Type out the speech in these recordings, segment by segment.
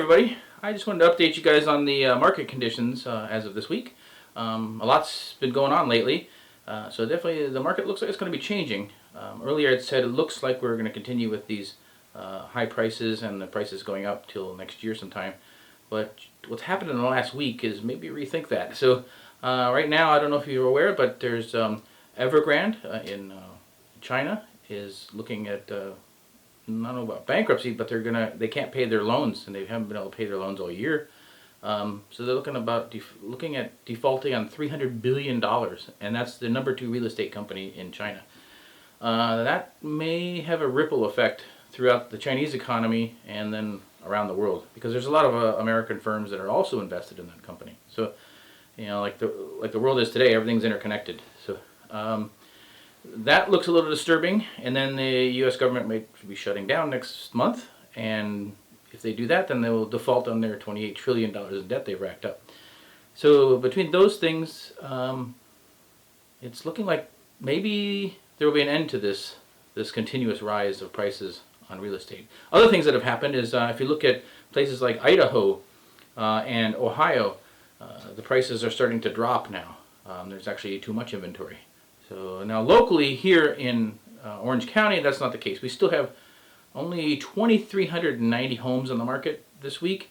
everybody. I just wanted to update you guys on the market conditions as of this week. A lot's been going on lately, so definitely the market looks like it's going to be changing. Earlier I'd said it looks like we're going to continue with these high prices and the prices going up till next year sometime. But what's happened in the last week is maybe rethink that. So right now, I don't know if you're aware, but there's Evergrande in China is looking at I don't know about bankruptcy, but they can't pay their loans, and they haven't been able to pay their loans all year. So they're looking at defaulting on $300 billion, and that's the number 2 real estate company in China. That may have a ripple effect throughout the Chinese economy and then around the world, because there's a lot of American firms that are also invested in that company. So, like the world is today, everything's interconnected. So. That looks a little disturbing, and then the U.S. government may be shutting down next month, and if they do that, then they will default on their $28 trillion in debt they've racked up. So between those things, it's looking like maybe there will be an end to this continuous rise of prices on real estate. Other things that have happened is if you look at places like Idaho and Ohio, the prices are starting to drop now. There's actually too much inventory. So now locally here in Orange County, that's not the case. We still have only 2,390 homes on the market this week.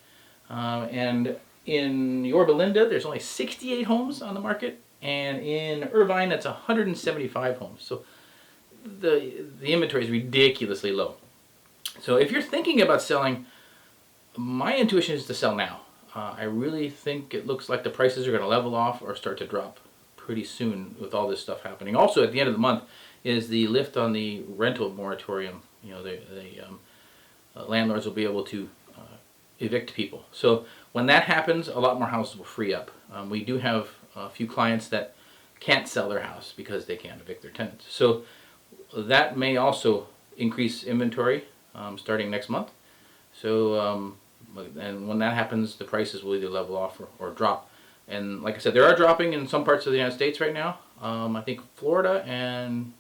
And in Yorba, there's only 68 homes on the market. And in Irvine, that's 175 homes. So the inventory is ridiculously low. So if you're thinking about selling, my intuition is to sell now. I really think it looks like the prices are going to level off or start to drop pretty soon with all this stuff happening. Also, at the end of the month is the lift on the rental moratorium. The landlords will be able to evict people. So when that happens, a lot more houses will free up. We do have a few clients that can't sell their house because they can't evict their tenants. So that may also increase inventory starting next month. So and when that happens, the prices will either level off or drop. And like I said, they are dropping in some parts of the United States right now. I think Florida and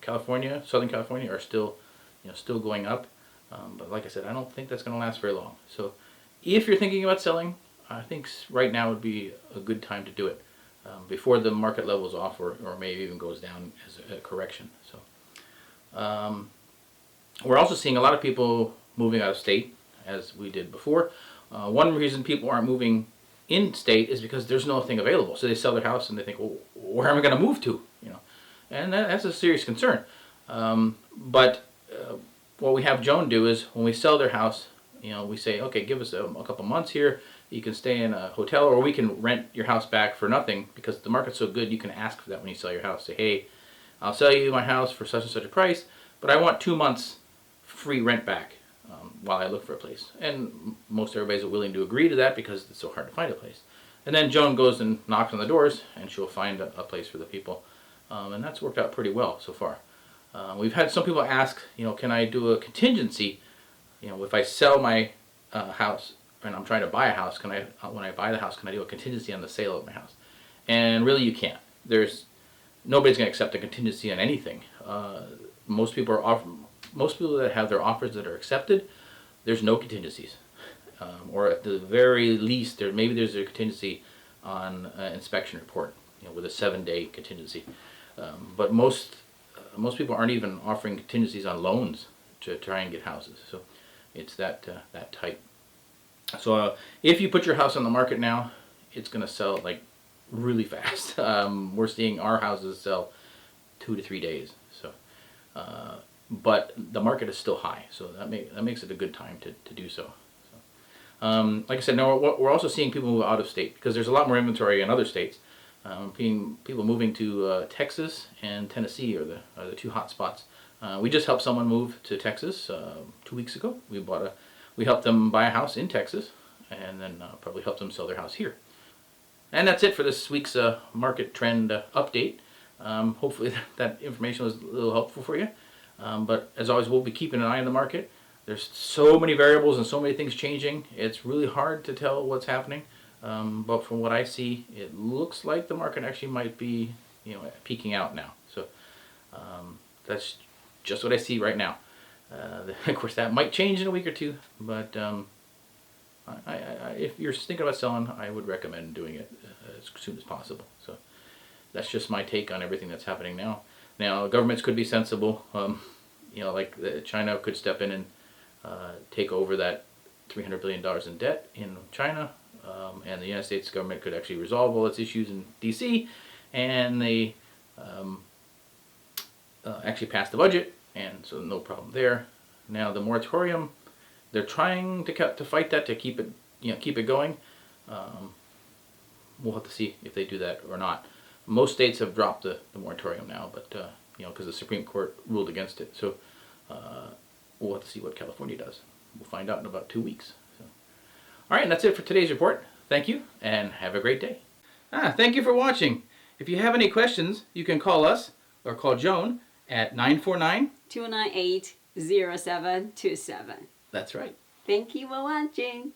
California, Southern California, are still going up. But like I said, I don't think that's going to last very long. So if you're thinking about selling, I think right now would be a good time to do it before the market levels off or maybe even goes down as a correction. So we're also seeing a lot of people moving out of state, as we did before. One reason people aren't moving in state is because there's nothing available. So they sell their house and they think, well, where am I going to move to? And that's a serious concern. But what we have Joan do is when we sell their house, we say, okay, give us a couple months here. You can stay in a hotel, or we can rent your house back for nothing, because the market's so good. You can ask for that when you sell your house. Say, hey, I'll sell you my house for such and such a price, but I want 2 months free rent back while I look for a place. And most everybody's willing to agree to that because it's so hard to find a place. And then Joan goes and knocks on the doors, and she'll find a place for the people. And that's worked out pretty well so far. We've had some people ask, can I do a contingency? If I sell my house and I'm trying to buy a house, when I buy the house, can I do a contingency on the sale of my house? And really, you can't. Nobody's going to accept a contingency on anything. Most people that have their offers that are accepted, there's no contingencies, or at the very least, there's a contingency on an inspection report, with a 7-day contingency. But most people aren't even offering contingencies on loans to try and get houses. So it's that tight. So if you put your house on the market now, it's going to sell like really fast. We're seeing our houses sell 2 to 3 days. So. But the market is still high, so that makes it a good time to do so. Like I said, now we're also seeing people move out of state because there's a lot more inventory in other states. People moving to Texas and Tennessee are the 2 hot spots. We just helped someone move to Texas 2 weeks ago. We helped them buy a house in Texas, and then probably helped them sell their house here. And that's it for this week's market trend update. Hopefully that information was a little helpful for you. But as always, we'll be keeping an eye on the market. There's so many variables and so many things changing. It's really hard to tell what's happening. But from what I see, it looks like the market actually might be, peaking out now. So that's just what I see right now. Of course, that might change in a week or two, but If you're thinking about selling, I would recommend doing it as soon as possible. So that's just my take on everything that's happening now. Now, governments could be sensible. Like China could step in and take over that $300 billion in debt in China, and the United States government could actually resolve all its issues in D.C., and they actually pass the budget, and so no problem there. Now, the moratorium, they're trying to fight that, to keep it going. We'll have to see if they do that or not. Most states have dropped the moratorium now, but because the Supreme Court ruled against it. So we'll have to see what California does. We'll find out in about 2 weeks. So. All right, and that's it for today's report. Thank you, and have a great day. Thank you for watching. If you have any questions, you can call us or call Joan at 949-298-0727. That's right. Thank you for watching.